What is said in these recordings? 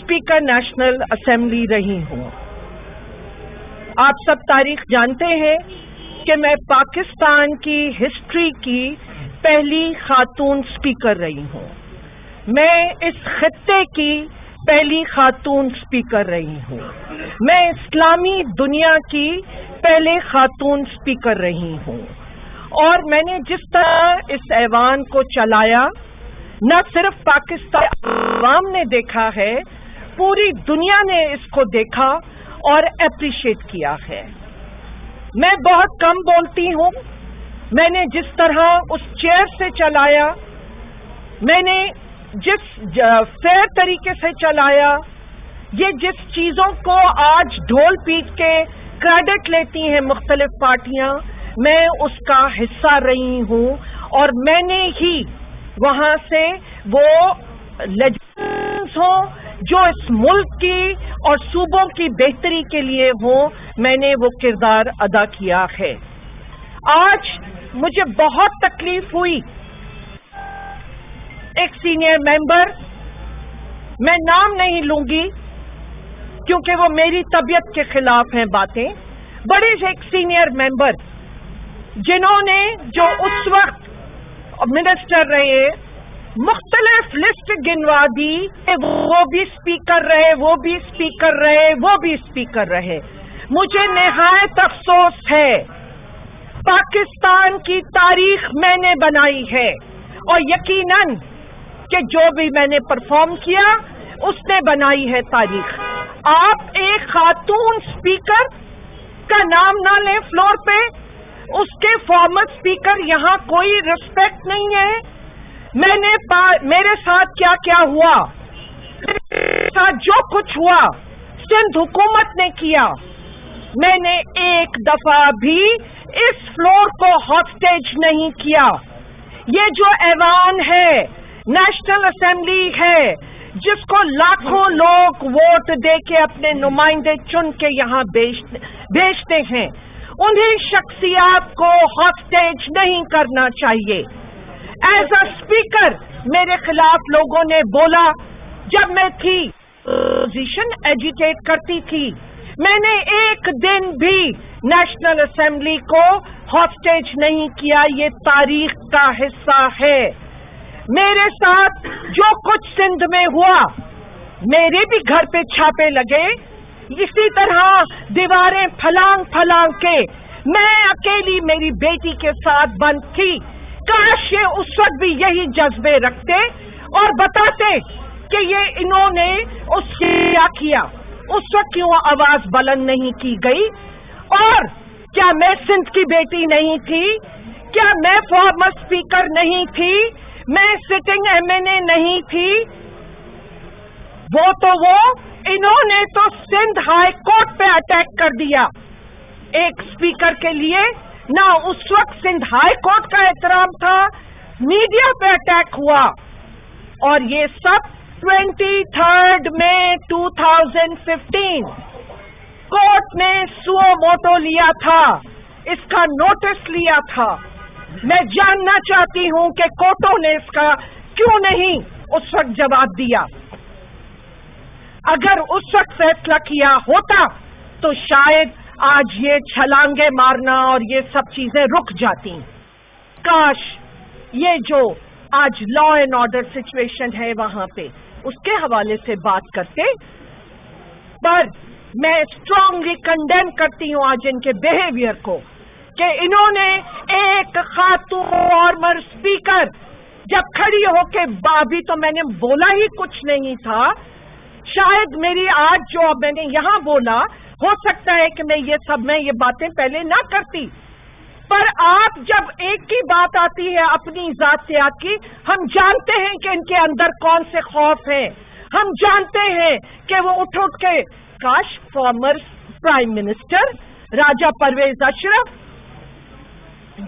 Speaker national assembly رہی ہوں. آپ سب تاریخ جانتے ہیں کہ میں پاکستان کی ہسٹری کی پہلی خاتون اسپیکر رہی ہوں. میں اس خطے کی پہلی خاتون اسپیکر رہی ہوں. میں اسلامی دنیا کی پہلے خاتون اسپیکر رہی ہوں. اور میں نے جس طرح اس ایوان کو چلایا، نہ صرف پاکستان عوام نے دیکھا ہے، پوری دنیا نے اس کو دیکھا اور اپریشیٹ کیا ہے. میں بہت کم بولتی ہوں. میں نے جس طرح اس چیئر سے چلایا، میں نے جس فیئر طریقے سے چلایا، یہ جس چیزوں کو آج ڈھول پیٹ کے کریڈٹ لیتی ہیں مختلف پارٹیاں، میں اس کا حصہ رہی ہوں. اور میں نے ہی وہاں سے وہ لیجنڈز ہوں جو اس ملک کی اور صوبوں کی بہتری کے لیے ہوں، میں نے وہ کردار ادا کیا ہے. آج مجھے بہت تکلیف ہوئی. ایک سینئر ممبر، میں نام نہیں لوں گی کیونکہ وہ میری طبیعت کے خلاف ہیں باتیں، بڑے ایک سینئر ممبر جنہوں نے جو اس وقت منسٹر رہے، مختلف لسٹ گنوا دی، وہ بھی اسپیکر رہے، وہ بھی اسپیکر رہے، وہ بھی اسپیکر رہے. مجھے نہایت افسوس ہے. پاکستان کی تاریخ میں نے بنائی ہے، اور یقیناً کہ جو بھی میں نے پرفارم کیا اس نے بنائی ہے تاریخ. آپ ایک خاتون اسپیکر کا نام نہ لیں فلور پہ، اس کے فارمر اسپیکر یہاں کوئی ریسپیکٹ نہیں ہے. میں نے میرے ساتھ کیا کیا ہوا، میرے ساتھ جو کچھ ہوا سندھ حکومت نے کیا. میں نے ایک دفعہ بھی اس فلور کو ہاسٹیج نہیں کیا. یہ جو ایوان ہے، نیشنل اسمبلی ہے، جس کو لاکھوں لوگ ووٹ دے کے اپنے نمائندے چن کے یہاں بھیجتے ہیں، انہیں شخصیات کو ہاسٹیج نہیں کرنا چاہیے. ایز اے اسپیکر میرے خلاف لوگوں نے بولا، جب میں تھی پوزیشن ایجیٹیٹ کرتی تھی، میں نے ایک دن بھی نیشنل اسمبلی کو ہاسٹیج نہیں کیا. یہ تاریخ کا حصہ ہے. میرے ساتھ جو کچھ سندھ میں ہوا، میرے بھی گھر پہ چھاپے لگے، اسی طرح دیواریں پھلانگ کے میں اکیلی میری بیٹی کے ساتھ بند تھی. کاش یہ اس وقت بھی یہی جذبے رکھتے اور بتاتے کہ یہ انہوں نے اس سے کیا کیا، اس وقت کیوں آواز بلند نہیں کی گئی. اور کیا میں سندھ کی بیٹی نہیں تھی؟ کیا میں فارمر اسپیکر نہیں تھی؟ میں سٹنگ MNA نہیں تھی؟ انہوں نے تو سندھ ہائی کورٹ پہ اٹیک کر دیا ایک اسپیکر کے لیے. نہ اس وقت سندھ ہائی کورٹ کا احترام تھا، میڈیا پہ اٹیک ہوا. اور یہ سب 23 مئی 2015 کورٹ نے سو موٹو لیا تھا، اس کا نوٹس لیا تھا. میں جاننا چاہتی ہوں کہ کورٹوں نے اس کا کیوں نہیں اس وقت جواب دیا. اگر اس وقت فیصلہ کیا ہوتا تو شاید آج یہ چھلانگے مارنا اور یہ سب چیزیں رک جاتی. کاش یہ جو آج لا اینڈ آرڈر سچویشن ہے وہاں پہ اس کے حوالے سے بات کرتے. پر میں اسٹرانگلی کنڈیم کرتی ہوں آج ان کے بیہیویئر کو کہ انہوں نے ایک خاتون فارمر اسپیکر جب کھڑی ہو کے ابھی تو میں نے بولا ہی کچھ نہیں تھا، شاید میری آج جو میں نے یہاں بولا ہو سکتا ہے کہ میں یہ باتیں پہلے نہ کرتی. پر آپ جب ایک کی بات آتی ہے اپنی ذاتیات کی، ہم جانتے ہیں کہ ان کے اندر کون سے خوف ہیں. ہم جانتے ہیں کہ وہ اٹھ کے کاش فارمر پرائم منسٹر راجہ پرویز اشرف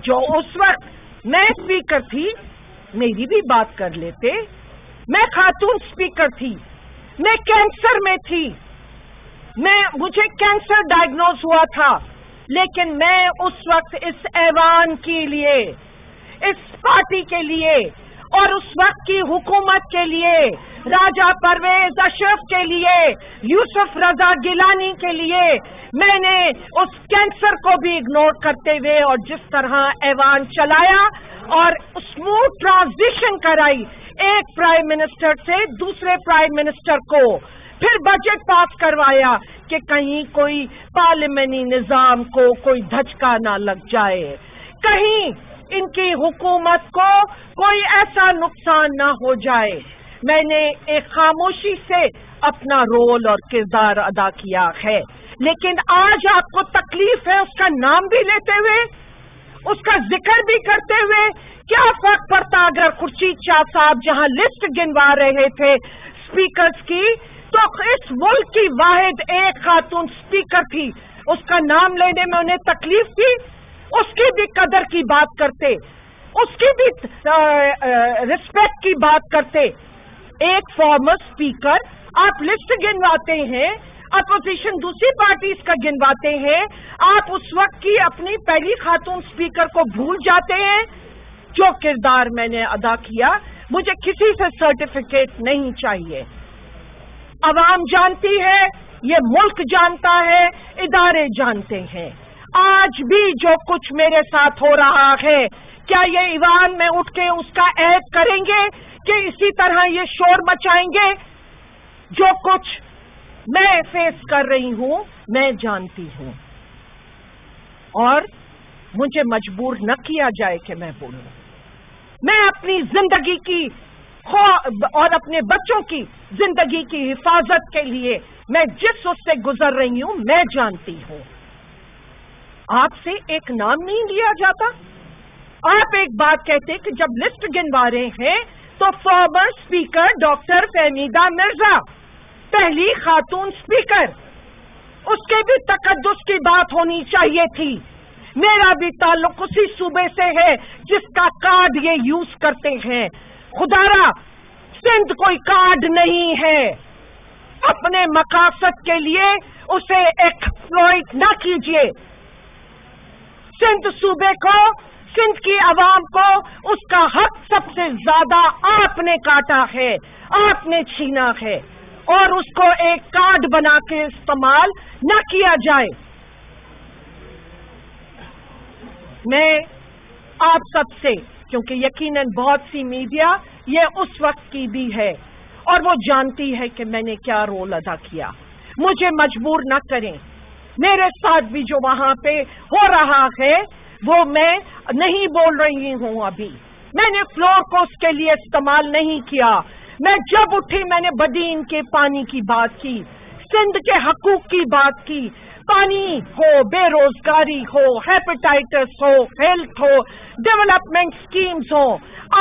جو اس وقت میں اسپیکر تھی میری بھی بات کر لیتے. میں خاتون اسپیکر تھی، میں کینسر میں تھی، مجھے کینسر ڈائگنوز ہوا تھا، لیکن میں اس وقت اس ایوان کے لیے، اس پارٹی کے لیے اور اس وقت کی حکومت کے لیے راجہ پرویز اشرف کے لیے، یوسف رضا گیلانی کے لیے میں نے اس کینسر کو بھی اگنور کرتے ہوئے اور جس طرح ایوان چلایا اور اسموتھ ٹرانزیشن کرائی ایک پرائم منسٹر سے دوسرے پرائم منسٹر کو، پھر بجٹ پاس کروایا کہ کہیں کوئی پارلیمانی نظام کو کوئی دھچکا نہ لگ جائے، کہیں ان کی حکومت کو کوئی ایسا نقصان نہ ہو جائے۔ میں نے ایک خاموشی سے اپنا رول اور کردار ادا کیا ہے، لیکن آج آپ کو تکلیف ہے اس کا نام بھی لیتے ہوئے، اس کا ذکر بھی کرتے ہوئے؟ کیا فرق پڑتا اگر خورشید شاہ صاحب جہاں لسٹ گنوا رہے تھے اسپیکرز کی تو اس ملک کی واحد ایک خاتون اسپیکر تھی، اس کا نام لینے میں انہیں تکلیف تھی؟ اس کی بھی قدر کی بات کرتے، اس کی بھی رسپیکٹ کی بات کرتے۔ ایک فارمر اسپیکر آپ لسٹ گنواتے ہیں، اپوزیشن دوسری پارٹیز کا گنواتے ہیں، آپ اس وقت کی اپنی پہلی خاتون اسپیکر کو بھول جاتے ہیں؟ جو کردار میں نے ادا کیا مجھے کسی سے سرٹیفکیٹ نہیں چاہیے۔ عوام جانتی ہے، یہ ملک جانتا ہے، ادارے جانتے ہیں۔ آج بھی جو کچھ میرے ساتھ ہو رہا ہے، کیا یہ ایوان میں اٹھ کے اس کا عہد کریں گے کہ اسی طرح یہ شور مچائیں گے؟ جو کچھ میں فیس کر رہی ہوں میں جانتی ہوں، اور مجھے مجبور نہ کیا جائے کہ میں بولوں۔ میں اپنی زندگی کی اور اپنے بچوں کی زندگی کی حفاظت کے لیے میں جس اس سے گزر رہی ہوں میں جانتی ہوں۔ آپ سے ایک نام نہیں لیا جاتا؟ آپ ایک بات کہتے کہ جب لسٹ گنوا رہے ہیں تو former speaker doctor Fahmida Mirza پہلی خاتون اسپیکر، اس کے بھی تقدس کی بات ہونی چاہیے تھی۔ میرا بھی تعلق اسی صوبے سے ہے جس کا کارڈ یہ یوز کرتے ہیں۔ خدارا سندھ کوئی کارڈ نہیں ہے، اپنے مقاصد کے لیے اسے ایکسپلوئٹ نہ کیجیے۔ سندھ صوبے کو، سندھ کی عوام کو اس کا حق سب سے زیادہ آپ نے کاٹا ہے، آپ نے چھینا ہے، اور اس کو ایک کارڈ بنا کے استعمال نہ کیا جائے۔ میں آپ سب سے، کیونکہ یقیناً بہت سی میڈیا یہ اس وقت کی بھی ہے اور وہ جانتی ہے کہ میں نے کیا رول ادا کیا، مجھے مجبور نہ کریں۔ میرے ساتھ بھی جو وہاں پہ ہو رہا ہے وہ میں نہیں بول رہی ہوں ابھی، میں نے فلور کو اس کے لیے استعمال نہیں کیا۔ میں جب اٹھی میں نے بدین کے پانی کی بات کی، سندھ کے حقوق کی بات کی، پانی ہو، بے روزگاری ہو، ہیپیٹائٹس ہو، ہیلتھ ہو، ڈیولپمنٹ سکیمز ہو۔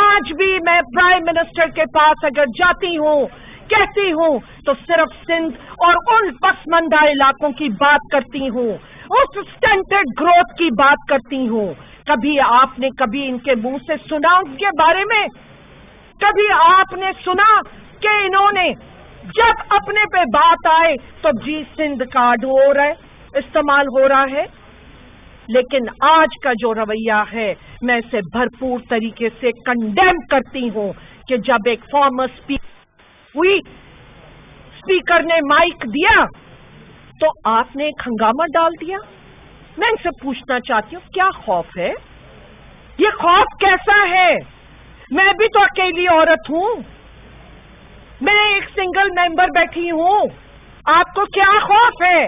آج بھی میں پرائم منسٹر کے پاس اگر جاتی ہوں کہتی ہوں تو صرف سندھ اور ان پسماندہ علاقوں کی بات کرتی ہوں، اس سٹنٹڈ گروتھ کی بات کرتی ہوں۔ کبھی آپ نے کبھی ان کے منہ سے سنا ان کے بارے میں؟ کبھی آپ نے سنا کہ انہوں نے جب اپنے پہ بات آئے تو جی سندھ کارڈ ہو رہا ہے، استعمال ہو رہا ہے؟ لیکن آج کا جو رویہ ہے میں اسے بھرپور طریقے سے کنڈیم کرتی ہوں کہ جب ایک فارمر اسپیکر نے مائک دیا تو آپ نے ایک ہنگامہ ڈال دیا۔ میں ان سے پوچھنا چاہتی ہوں کیا خوف ہے؟ یہ خوف کیسا ہے؟ میں بھی تو اکیلی عورت ہوں، میں ایک سنگل ممبر بیٹھی ہوں، آپ کو کیا خوف ہے؟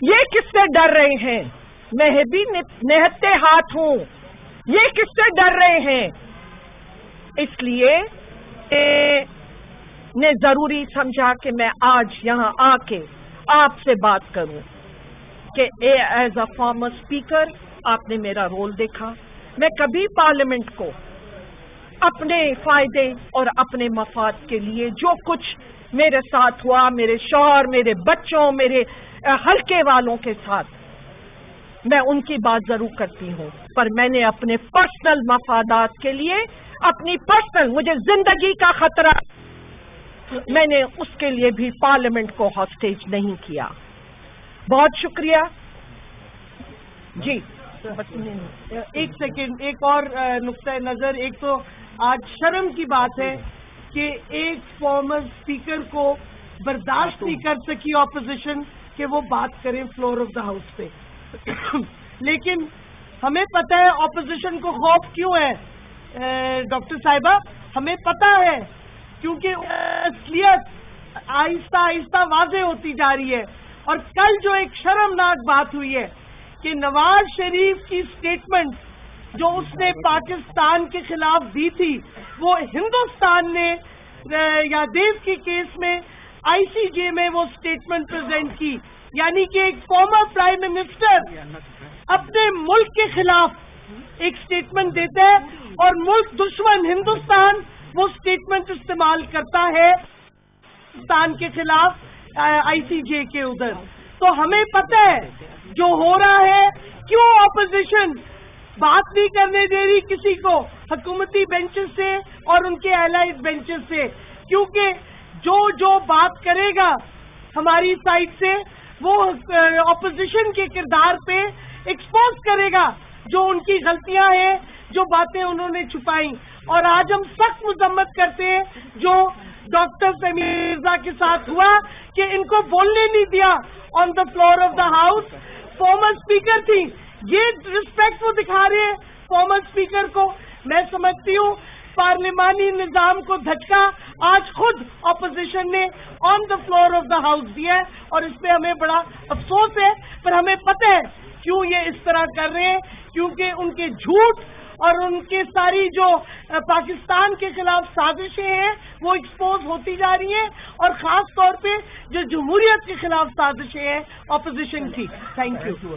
یہ کس سے ڈر رہے ہیں؟ میں بھی نہتے ہاتھ ہوں، یہ کس سے ڈر رہے ہیں؟ اس لیے نے ضروری سمجھا کہ میں آج یہاں آ کے آپ سے بات کروں کہ ایز اے فارمر اسپیکر آپ نے میرا رول دیکھا۔ میں کبھی پارلیمنٹ کو اپنے فائدے اور اپنے مفاد کے لیے جو کچھ میرے ساتھ ہوا، میرے شوہر، میرے بچوں، میرے حلقے والوں کے ساتھ، میں ان کی بات ضرور کرتی ہوں، پر میں نے اپنے پرسنل مفادات کے لیے، اپنی پرسنل مجھے زندگی کا خطرہ، میں نے اس کے لیے بھی پارلیمنٹ کو ہاسٹیج نہیں کیا۔ بہت شکریہ۔ جی ایک سیکنڈ، ایک اور نقطۂ نظر۔ ایک تو آج شرم کی بات ہے کہ ایک فارمر اسپیکر کو برداشت نہیں کر سکی اپوزیشن کہ وہ بات کریں فلور آف دا ہاؤس پہ. لیکن ہمیں پتہ ہے اپوزیشن کو خوف کیوں ہے ڈاکٹر صاحبہ, ہمیں پتہ ہے کیونکہ اصلیت آہستہ آہستہ واضح ہوتی جا رہی ہے. اور کل جو ایک شرمناک بات ہوئی ہے کہ نواز شریف کی سٹیٹمنٹ جو اس نے پاکستان کے خلاف دی تھی وہ ہندوستان نے یادیو کے کیس میں آئی سی جے میں وہ سٹیٹمنٹ پریزنٹ کی, یعنی کہ ایک فارمر پرائم منسٹر اپنے ملک کے خلاف ایک سٹیٹمنٹ دیتا ہے اور ملک دشمن ہندوستان وہ سٹیٹمنٹ استعمال کرتا ہے پاکستان کے خلاف آئی سی جے کے ادھر. تو ہمیں پتہ ہے جو ہو رہا ہے, کیوں اپوزیشن بات نہیں کرنے دے رہی کسی کو حکومتی بینچز سے اور ان کے الائڈ بینچز سے, کیونکہ جو بات کرے گا ہماری سائڈ سے وہ اپوزیشن کے کردار پہ ایکسپوز کرے گا جو ان کی غلطیاں ہیں, جو باتیں انہوں نے چھپائیں. اور آج ہم سخت مذمت کرتے ہیں جو ڈاکٹر سمیر مرزا کے ساتھ ہوا کہ ان کو بولنے نہیں دیا on the floor of the house. Former speaker تھی, یہ رسپیکٹ وہ دکھا رہے ہیں فارمر اسپیکر کو. میں سمجھتی ہوں پارلیمانی نظام کو دھچکا آج خود اپوزیشن نے on the floor of the house دیا ہے, اور اس پہ ہمیں بڑا افسوس ہے. پر ہمیں پتہ ہے کیوں یہ اس طرح کر رہے ہیں, کیونکہ ان کے جھوٹ اور ان کے ساری جو پاکستان کے خلاف سازشیں ہیں وہ ایکسپوز ہوتی جا رہی ہیں, اور خاص طور پہ جو جمہوریت کے خلاف سازشیں ہیں اپوزیشن کی. Thank you.